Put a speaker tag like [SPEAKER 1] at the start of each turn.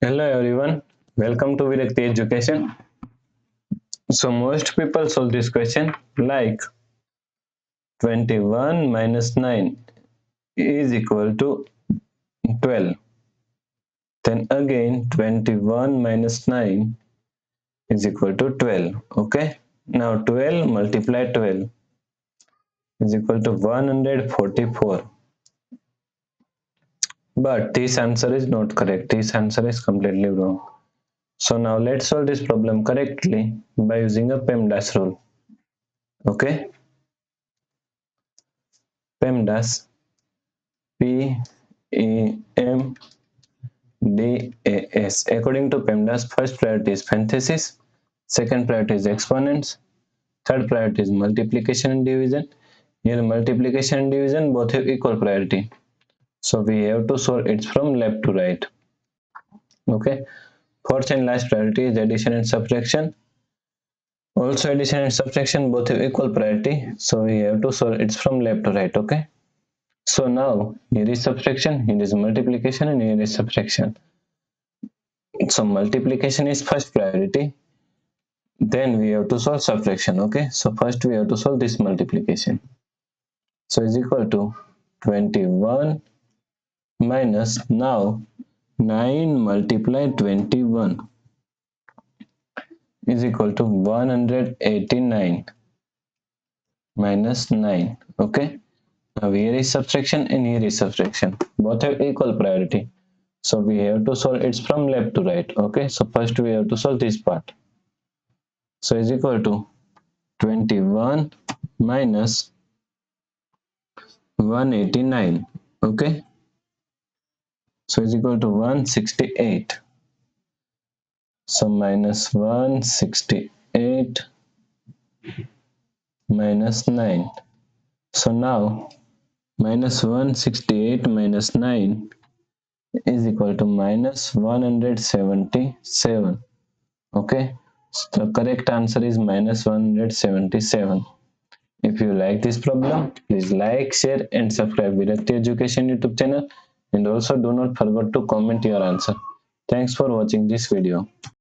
[SPEAKER 1] Hello everyone, welcome to Virakti Education. So most people solve this question like 21 minus 9 is equal to 12. Then again 21 minus 9 is equal to 12. Okay. Now 12 multiply 12 is equal to 144. But this answer is not correct. This answer is completely wrong. So now let's solve this problem correctly by using a PEMDAS rule. Okay. PEMDAS P E M D A S. According to PEMDAS, first priority is parenthesis, second priority is exponents, third priority is multiplication and division. Here multiplication and division both have equal priority. So we have to solve it from left to right. Okay. Fourth and last priority is addition and subtraction. Also addition and subtraction both have equal priority. So we have to solve it from left to right. Okay. So now here is subtraction, here is multiplication, and here is subtraction. So multiplication is first priority, then we have to solve subtraction. Okay, so first we have to solve this multiplication. So is equal to 21 minus, now 9 multiply 21 is equal to 189 minus 9. Okay, now here is subtraction and here is subtraction, both have equal priority. So we have to solve it from left to right. Okay, so first we have to solve this part. So is equal to 21 minus 189. Okay, so is equal to 168. So minus 168 minus 9. So now minus 168 minus 9 is equal to minus 177. Okay, so the correct answer is minus 177. If you like this problem, please like, share and subscribe Virakti Education YouTube channel, and also do not forget to comment your answer. Thanks for watching this video.